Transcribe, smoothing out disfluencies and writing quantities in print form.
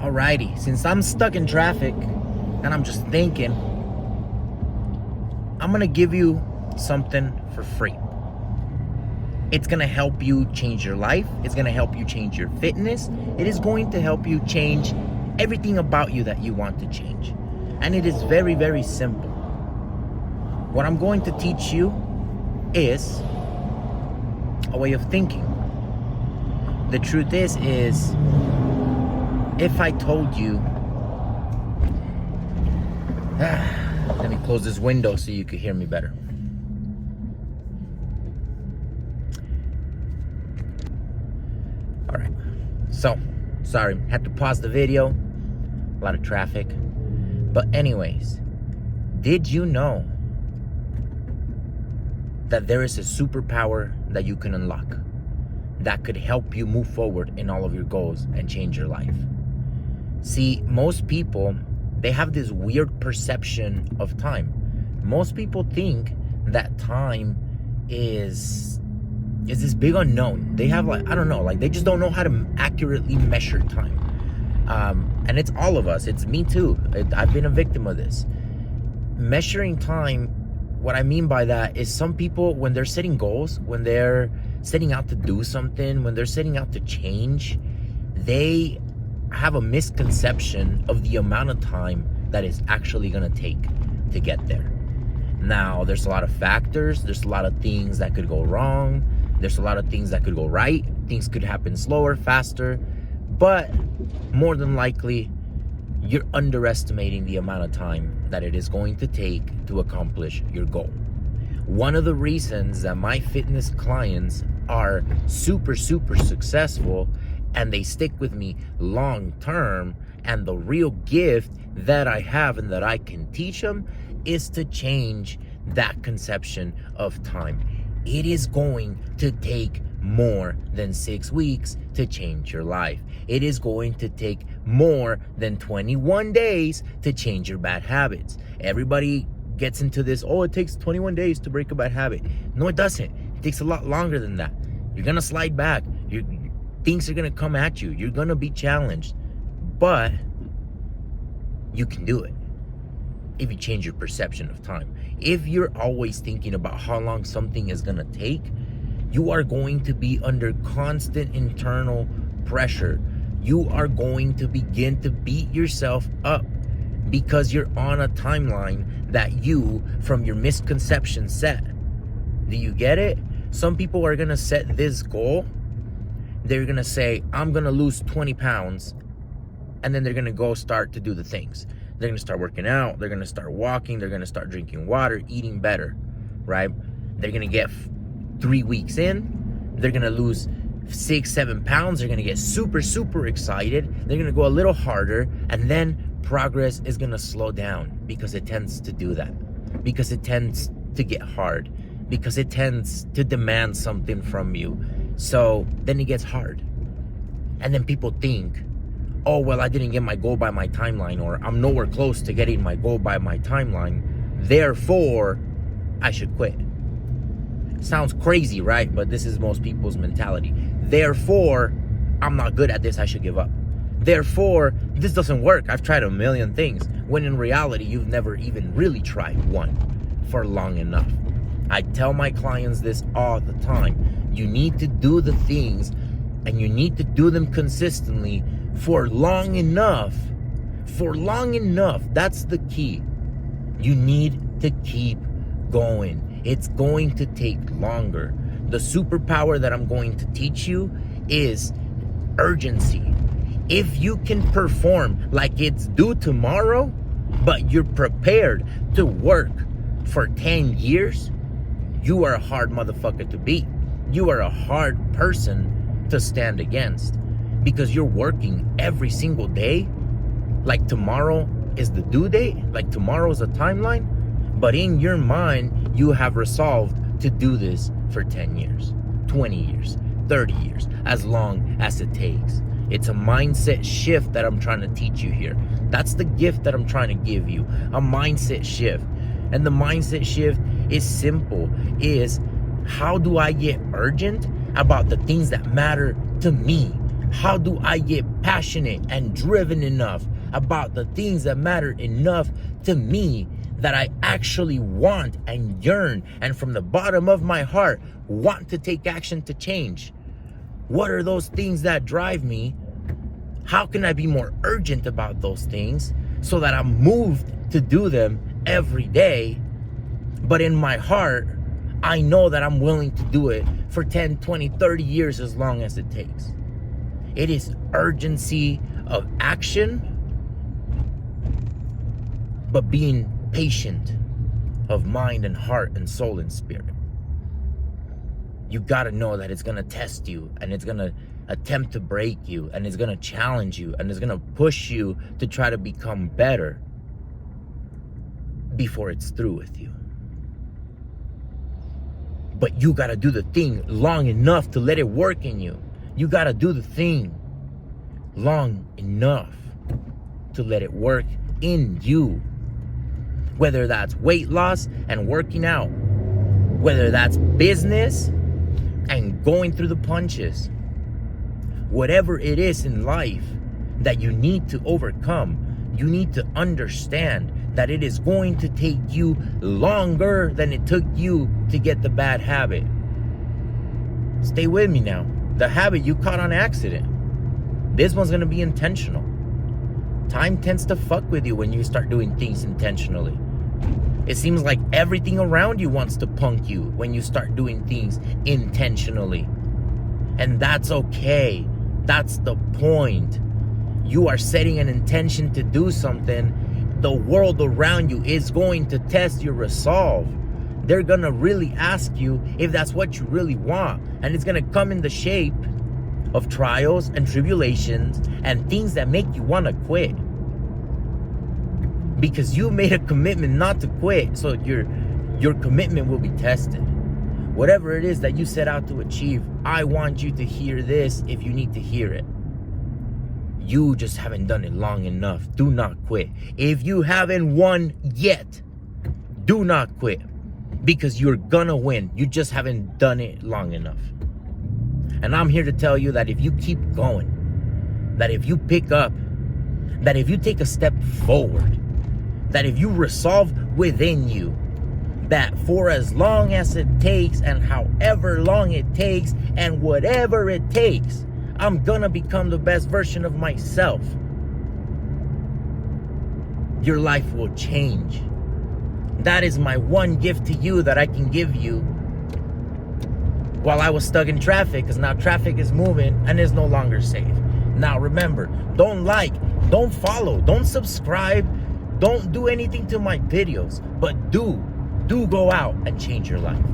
Alrighty, since I'm stuck in traffic and I'm just thinking, I'm gonna give you something for free. It's gonna help you change your life. It's gonna help you change your fitness. It is going to help you change everything about you that you want to change. And it is very, very simple. What I'm going to teach you is a way of thinking. The truth is if I told you, let me close this window so you could hear me better. All right, so, sorry, had to pause the video, a lot of traffic. But anyways, did you know that there is a superpower that you can unlock that could help you move forward in all of your goals and change your life? See, most people, they have this weird perception of time. Most people think that time is this big unknown. They have I don't know, they just don't know how to accurately measure time. And it's all of us. It's me too. I've been a victim of this. Measuring time, what I mean by that is some people, when they're setting goals, when they're setting out to do something, when they're setting out to change, they have a misconception of the amount of time that it's actually going to take to get there. Now, there's a lot of factors. There's a lot of things that could go wrong. There's a lot of things that could go right. Things could happen slower, faster. But more than likely, you're underestimating the amount of time that it is going to take to accomplish your goal. One of the reasons that my fitness clients are super, super successful and they stick with me long term, and the real gift that I have and that I can teach them is to change that conception of time. It is going to take more than 6 weeks to change your life. It is going to take more than 21 days to change your bad habits. Everybody gets into this, it takes 21 days to break a bad habit. No, it doesn't. It takes a lot longer than that. You're gonna slide back. Things are gonna come at you. You're gonna be challenged. But you can do it if you change your perception of time. If you're always thinking about how long something is gonna take, you are going to be under constant internal pressure. You are going to begin to beat yourself up because you're on a timeline that you, from your misconception, set. Do you get it? Some people are gonna set this goal. They're gonna say, I'm gonna lose 20 pounds. And then they're gonna go start to do the things. They're gonna start working out. They're gonna start walking. They're gonna start drinking water, eating better, right? They're gonna get 3 weeks in. They're gonna lose 6-7 pounds. They're gonna get super, super excited. They're gonna go a little harder. And then progress is gonna slow down because it tends to do that. Because it tends to get hard. Because it tends to demand something from you. So then it gets hard. And then people think, I didn't get my goal by my timeline, or I'm nowhere close to getting my goal by my timeline. Therefore, I should quit. Sounds crazy, right? But this is most people's mentality. Therefore, I'm not good at this. I should give up. Therefore, this doesn't work. I've tried a million things. When in reality, you've never even really tried one for long enough. I tell my clients this all the time. You need to do the things, and you need to do them consistently for long enough. For long enough. That's the key. You need to keep going. It's going to take longer. The superpower that I'm going to teach you is urgency. If you can perform like it's due tomorrow, but you're prepared to work for 10 years, you are a hard motherfucker to beat. You are a hard person to stand against because you're working every single day like tomorrow is the due date, like tomorrow is a timeline, but in your mind, you have resolved to do this for 10 years, 20 years, 30 years, as long as it takes. It's a mindset shift that I'm trying to teach you here. That's the gift that I'm trying to give you, a mindset shift. And the mindset shift is simple, is how do I get urgent about the things that matter to me? How do I get passionate and driven enough about the things that matter enough to me that I actually want and yearn, and from the bottom of my heart want to take action to change? What are those things that drive me? How can I be more urgent about those things so that I'm moved to do them every day? But in my heart, I know that I'm willing to do it for 10, 20, 30 years, as long as it takes. It is urgency of action, but being patient of mind and heart and soul and spirit. You got to know that it's going to test you, and it's going to attempt to break you, and it's going to challenge you, and it's going to push you to try to become better before it's through with you. But you got to do the thing long enough to let it work in you. You got to do the thing long enough to let it work in you. Whether that's weight loss and working out, whether that's business and going through the punches, whatever it is in life that you need to overcome, you need to understand that it is going to take you longer than it took you to get the bad habit. Stay with me now. The habit you caught on accident. This one's gonna be intentional. Time tends to fuck with you when you start doing things intentionally. It seems like everything around you wants to punk you when you start doing things intentionally. And that's okay. That's the point. You are setting an intention to do something. The world around you is going to test your resolve. They're gonna really ask you if that's what you really want. And it's gonna come in the shape of trials and tribulations and things that make you wanna quit. Because you made a commitment not to quit, so your commitment will be tested. Whatever it is that you set out to achieve, I want you to hear this if you need to hear it. You just haven't done it long enough. Do not quit. If you haven't won yet, do not quit. Because you're gonna win. You just haven't done it long enough. And I'm here to tell you that if you keep going, that if you pick up, that if you take a step forward, that if you resolve within you, that for as long as it takes and however long it takes and whatever it takes, I'm gonna become the best version of myself, your life will change. That is my one gift to you that I can give you while I was stuck in traffic, because now traffic is moving and is no longer safe. Now remember, don't like, don't follow, don't subscribe, don't do anything to my videos, but do go out and change your life.